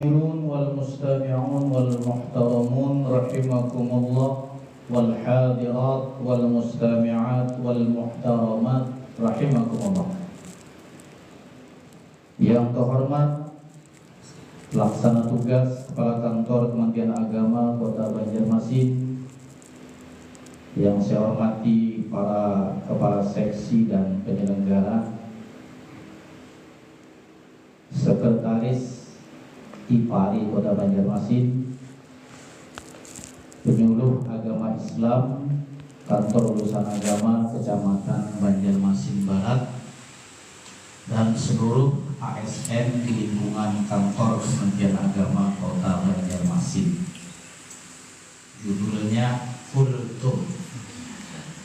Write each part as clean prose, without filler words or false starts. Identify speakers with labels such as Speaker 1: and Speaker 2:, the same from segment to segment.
Speaker 1: والمستمعون والمحترمون رحمكم الله والحاضرات والمستمعات والmuhtaramat rahimakumullah. Yang terhormat Pelaksana Tugas Kepala Kantor Kementerian Agama Kota Banjarmasin, yang saya hormati para kepala seksi dan penyelenggara, Sekretaris IPARI Kota Banjarmasin, penyuluh agama Islam Kantor Urusan Agama Kecamatan Banjarmasin Barat, dan seluruh ASN di lingkungan Kantor Kementerian Agama Kota Banjarmasin. Judulnya kultum,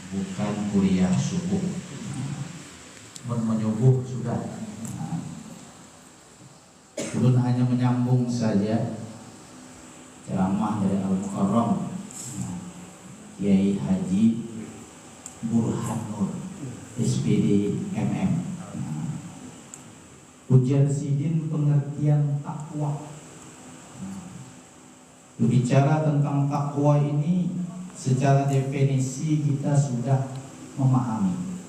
Speaker 1: bukan kuliah subuh. Menyubuh sudah. Belum hanya menyambung saja ceramah dari Al-Mukarram Kiai Haji Burhan Nur SPD MM. Ujian sidin pengertian takwa. Berbicara tentang takwa ini secara definisi kita sudah memahami.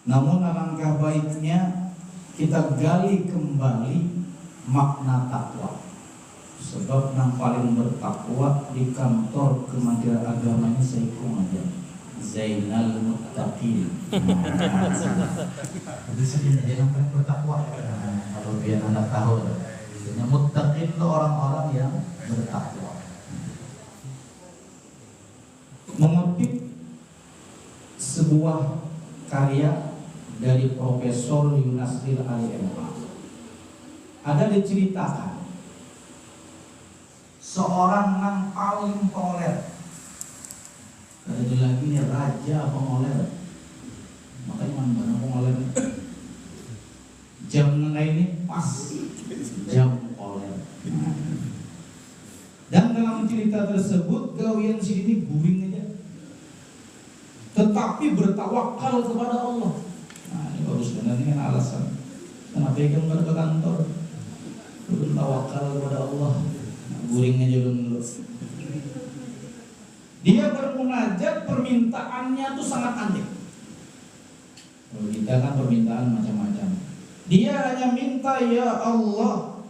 Speaker 1: Namun alangkah baiknya kita gali kembali makna takwa. Sebab yang paling bertakwa di kantor Kementerian Agama ini saya aja Zainal Muttaqin. Itu sendiri aja yang paling bertakwa. Kalau biar anda tahu, yang muttaqin itu orang-orang yang bertakwa. Mengutip sebuah karya dari Profesor Yunasril Ali MA, ada diceritakan seorang yang paling toler. Ada lagi ini raja pengoler, makanya mana pengoler jam ini pas jam oler. Dan dalam cerita tersebut gawian sini guring aja, tetapi bertawakal kepada Allah. Nah, ini baru sebenarnya kan alasan kenapa yang ke kantor belum tawakal kepada Allah. Nah, guring aja dulu. Dia bermunajat, permintaannya tuh sangat aneh. Kalau kita kan permintaan macam-macam. Dia hanya minta, ya Allah,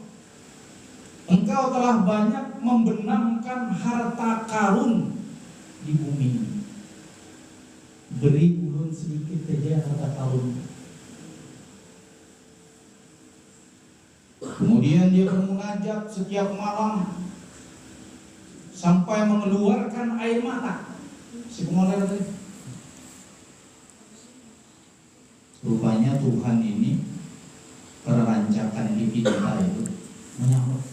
Speaker 1: Engkau telah banyak membenamkan harta karun di bumi ini. Beri ulun sedikit saja harta karun. Kemudian dia bermunajat setiap malam sampai mengeluarkan air mata. Si pengoler tadi. Rupanya Tuhan ini perancakan hidup kita itu menyambut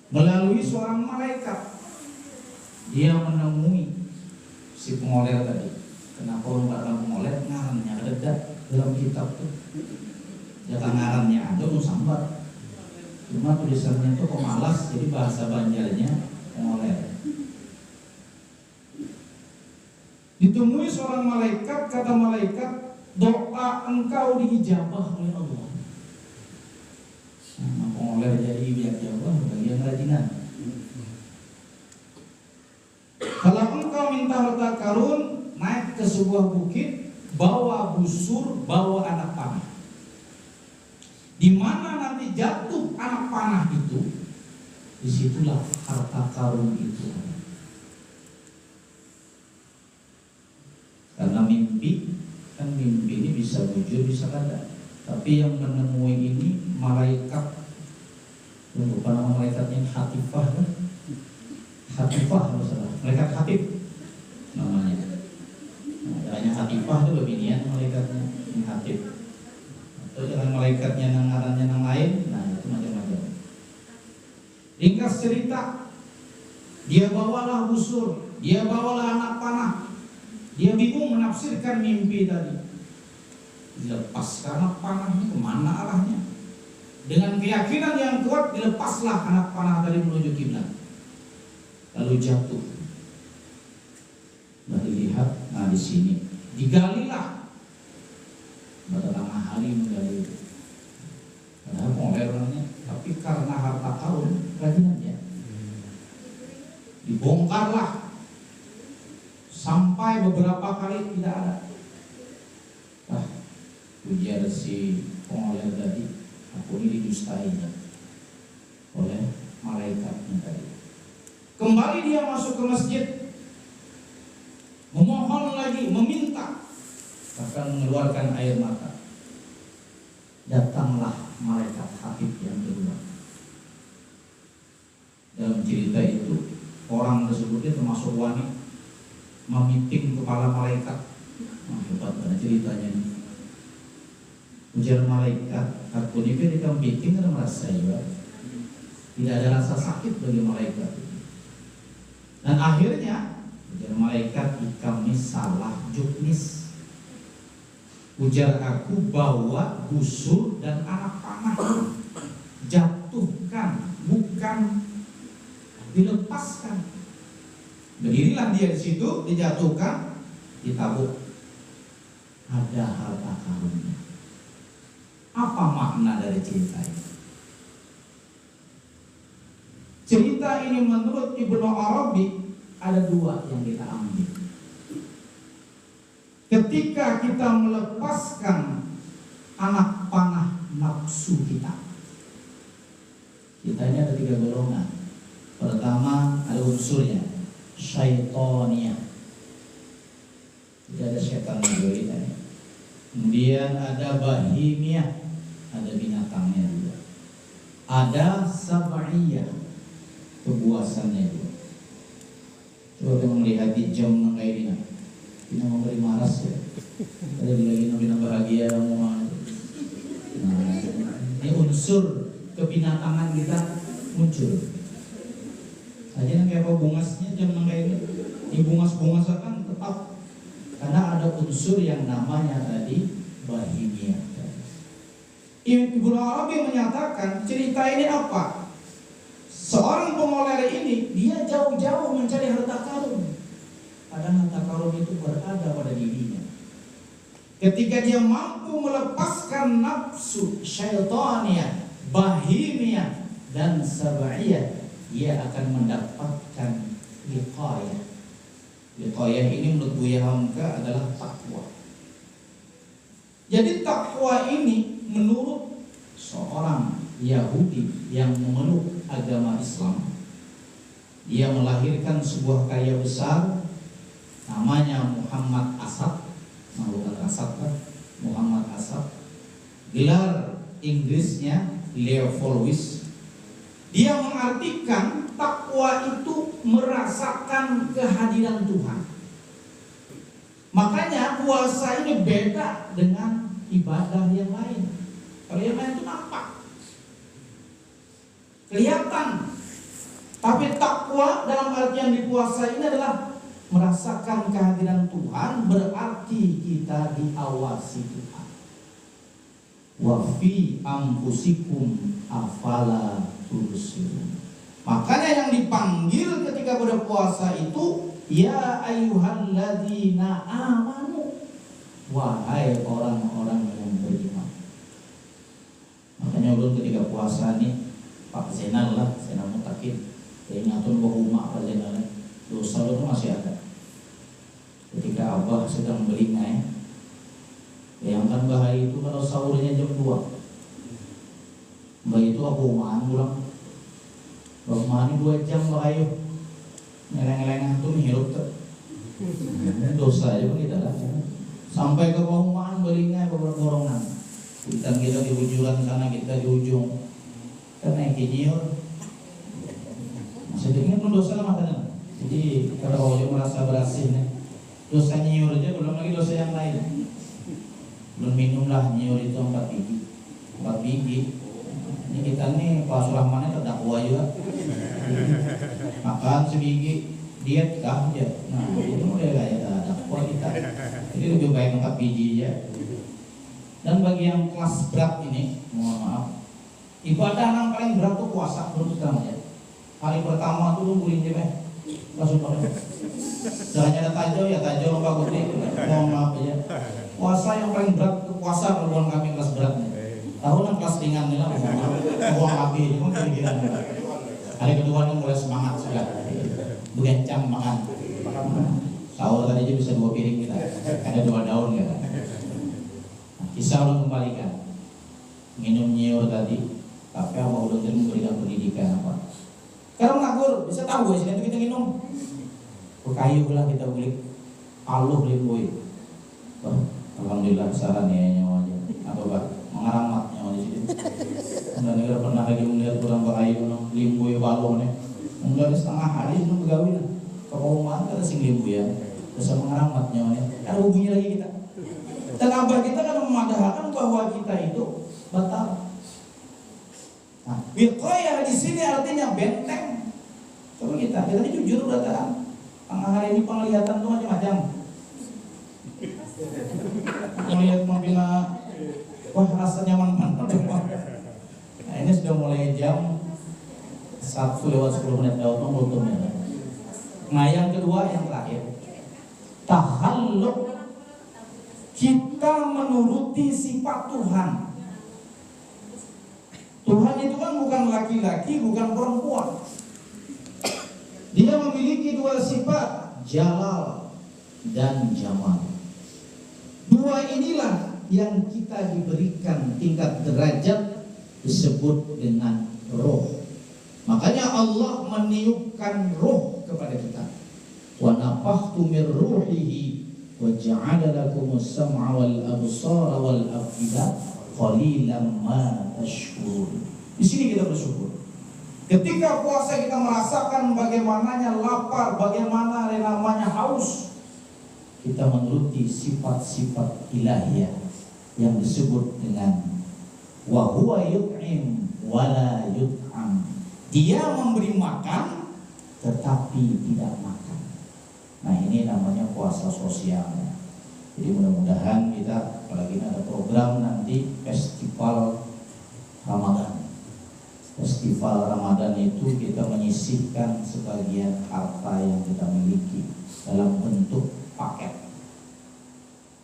Speaker 1: melalui seorang malaikat. Dia menemui si pengoler tadi. Kenapa orang bakal pengoler? Ngarannya ada dalam kitab tuh. Jatah ngarannya ada sambat. Cuma tulisannya tuh pemalas, jadi bahasa Banjarnya pengoler. Ditemui seorang malaikat, kata malaikat, doa engkau diijabah oleh Allah. Nah, pengoler jadi bijabah bagian rajinan. Kalau engkau minta harta karun, naik ke sebuah bukit, bawa busur, bawa anak panah. Di mana nanti jatuh anak panah itu, disitulah harta karun itu. Karena mimpi, kan mimpi ini bisa wujud, bisa kada. Tapi yang menemui ini malaikat, lupa nama malaikatnya, Hatifah kan? Hatifah kalau salah, malaikat Hatib namanya. Nah, hanya Hatifah itu beginian malaikatnya, ini Hatib. Atau jangan malaikatnya ngarannya yang lain, nah itu macam-macam. Ringkas cerita, dia bawalah busur, dia bawalah anak panah. Dia bingung menafsirkan mimpi tadi. Dilepaskan anak panahnya, kemana arahnya? Dengan keyakinan yang kuat dilepaslah anak panah dari menuju kiblat. Lalu jatuh. Nah, dilihat, nah di sini digalilah pada tengah hari menggali. dibongkarlah sampai beberapa kali tidak ada. Ujar si pengolah tadi, aku ini didustainya oleh malaikatnya tadi. Kembali dia masuk ke masjid, memohon lagi, meminta, bahkan mengeluarkan air mata. Datanglah malaikat Hatib yang kedua. Dalam cerita itu, orang tersebutnya termasuk wanita, memiting kepala malaikat. Hebat banget ceritanya ini. Ujar malaikat, aku ini ketika meeting ada merasa ya, tidak ada rasa sakit bagi malaikat. Dan akhirnya ujar malaikat, kami salah juknis. Ujar aku bawa busur dan anak panah, jatuhkan, bukan dilepaskan. Berdirilah dia di situ, dijatuhkan, ditabuk. Ada harta karunnya. Apa makna dari cerita ini? Cerita ini menurut Ibnu Arabi ada dua yang kita ambil. Ketika kita melepaskan anak panah nafsu kita ini ada tiga golongan. Pertama ada unsurnya syaitonia, tidak ada setan kita. Kemudian ada bahimiyah, ada binatangnya juga. Ada sab'iyah, kepuasannya juga. Coba kita melihat di jam kayak gini, kita mau beri maras ya. Ada lagi nabi bahagia mau. Nah, ini unsur kebinatangan kita muncul. Aja yang kayak apa bungasnya jam kayak ini, dibungas-bungas akan tetap. Karena ada unsur yang namanya tadi bahimiyah. Ibnu Arabi menyatakan cerita ini apa? Seorang pemoler ini dia jauh-jauh mencari harta karun. Padahal harta karun itu berada pada dirinya. Ketika dia mampu melepaskan nafsu syaitaniyah, bahimiyah dan sab'iyah, dia akan mendapatkan wiqayah. Wiqayah ini menurut Buya Hamka adalah takwa. Jadi takwa ini menurut seorang Yahudi yang memeluk agama Islam, dia melahirkan sebuah karya besar namanya Muhammad Asad. Bukan Asad kan? Muhammad Asad. Gelar Inggrisnya Leo Volwis. Dia mengartikan takwa itu merasakan kehadiran Tuhan. Makanya puasa ini beda dengan ibadah yang lain. Kalau yang lain itu nampak, kelihatan. Tapi takwa dalam artian di puasa ini adalah merasakan kehadiran Tuhan, berarti kita diawasi Tuhan. Wa fi anfusikum afala tubsirun. Makanya yang dipanggil ketika berpuasa itu ya ayyuhalladzina amanu, wahai orang-orang yang beriman. Makanya ulun ketika puasa nih Pak Zainal lah, Zainal Mutakin, ingatun bahwa Pak Zainal dosa itu masih ada. Ketika Abah sedang beringai, bayangkan bahaya itu kalau sahurnya jam 2. Mbak itu aku umahan pulang. Umahan 2 jam bahaya. Ngeleng-ngeleng itu menghirup tuh. Dosa aja kita lah. Sampai ke umahan beringai beberapa orangan. Kita di ujuran sana, kita di ujung. Karena kinyur. Masih dingin pun dosa lah makanya. Jadi kalau orang merasa berhasil nih, dosa nyiur aja, belum lagi dosa yang lain. Belum minum lah nyiur itu 4 biji. 4 biji. Ini kita nih Pak Surahmannya terdakwa juga. Makan sebiji, diet kah aja. Nah itu mulai kayak terdakwa kita. Jadi lebih baik 4 biji aja. Dan bagi yang kelas berat ini, mohon maaf, ibadah yang paling berat tuh puasa menurut sekarang aja. Hari pertama tuh lu guling deh, langsung pada. Jangan ada tajo ya tajo lomba gede, mohon maaf aja. Puasa yang paling berat tuh puasa perempuan kami kelas berat nih. Tahunan kelas ringan nih lah, mohon maaf, api, cuma kira-kira. Hari kedua nih mulai semangat sudah. begancang makan. Sahur tadi aja bisa 2 piring kita, ada 2 daun ya. Nah, kisah ulun kembalikan, minum nyiur tadi, tapi apa ulun tadi memberikan pendidikan apa? Sekarang ngakur, bisa tahu guys, itu kita minum. Kayu lah kita beli, aluh limboi. Alhamdulillah saran ya nyawanya. Apa pak? Mengaramat nyawa di sini. Enggak negara pernah lagi melihat kurang kayu limboi balon nih. Enggak setengah hari itu begawi lah. Kalau mau ada sing limbu ya, bisa mengaramat nyawanya. Ada hubungi lagi kita. Dan abah kita kan memadahkan bahwa kita itu batal. Nah, wiqayah di sini artinya benteng. Coba kita ini jujur berkata, tengah hari ini penglihatan tuh macam-macam. Melihat membina, wah rasanya mana. Nah ini sudah mulai jam 1:10 daun mulutnya. Nah yang kedua yang terakhir, tahalluk, kita menuruti sifat Tuhan. Tuhan itu kan bukan laki-laki, bukan perempuan. Dia memiliki 2 sifat, jalal dan jamal. 2 inilah yang kita diberikan tingkat derajat disebut dengan roh. Makanya Allah meniupkan roh kepada kita. Wa nafakhtu min ruhihi wa ja'ala lakumus sam'a wal absara wal afida qalilan ma tashkurun. Di sini kita bersyukur. Ketika puasa kita merasakan bagaimananya lapar, bagaimana namanya haus, kita menuruti sifat-sifat ilahiyah yang disebut dengan wa huwa yut'im wa la yut'am. Dia memberi makan tetapi tidak makan. Nah ini namanya puasa sosial. Jadi mudah-mudahan kita, apalagi ada program nanti festival Ramadan. Festival Ramadan itu kita menyisihkan sebagian harta yang kita miliki dalam bentuk paket.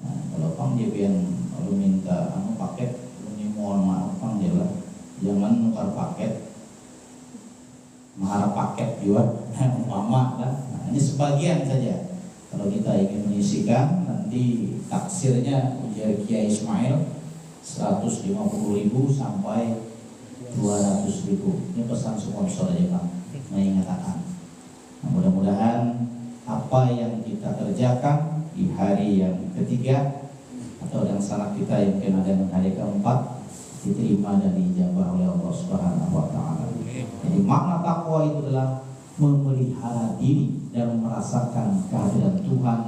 Speaker 1: Nah, kalau pang dia kalau minta paket, ini mohon maaf pang dia lah, jangan nukar paket, mengharap paket juga, umpama lah. Nah, ini sebagian saja. Kalau kita ingin menyisihkan, nanti taksirnya ujar Kiai Ismail 150.000 sampai 200.000. Ini pesan sponsor aja Pak, mengingatkan. Nah, mudah-mudahan apa yang kita kerjakan di hari yang ketiga atau yang salah kita yang mungkin ada yang hari keempat diterima dan dijabah oleh Allah Subhanahu wa taala. Jadi makna takwa itu adalah memelihara diri dan merasakan kehadiran Tuhan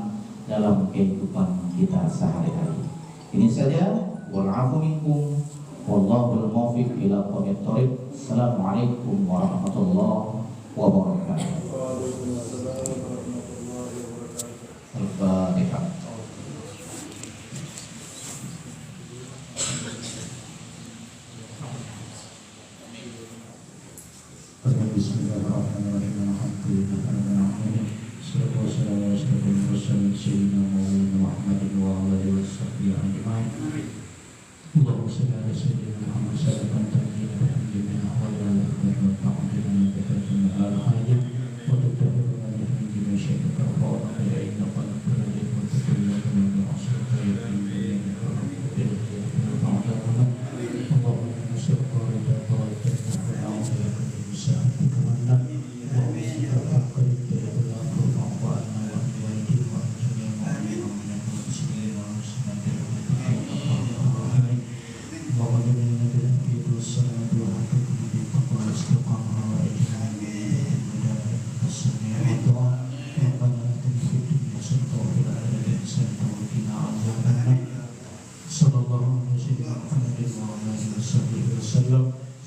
Speaker 1: dalam kehidupan kita sehari-hari. Ini saja, wal-'afwu minkum wallahul muwaffiq ila aqwamit thoriq. Assalamualaikum warahmatullahi wabarakatuh. Al-Fatihah.
Speaker 2: Bismillahirrahmanirrahim. Alhamdulillahirabbil alamin. Wassalatu wassalamu ala asyrofil mursalin sayyidina Muhammadin wa ala alihi washabbihi ajma'in. Allahumma shalli ala sayyidina Muhammad sallallahu alaihi wa sallam wa ala alihi wa sahbihi wa tabi'in al-hajjah wa tabi'in al-hajjah syaitan wa ta'ala wa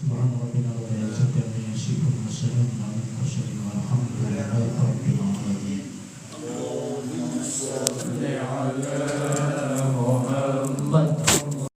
Speaker 2: Subhana rabbina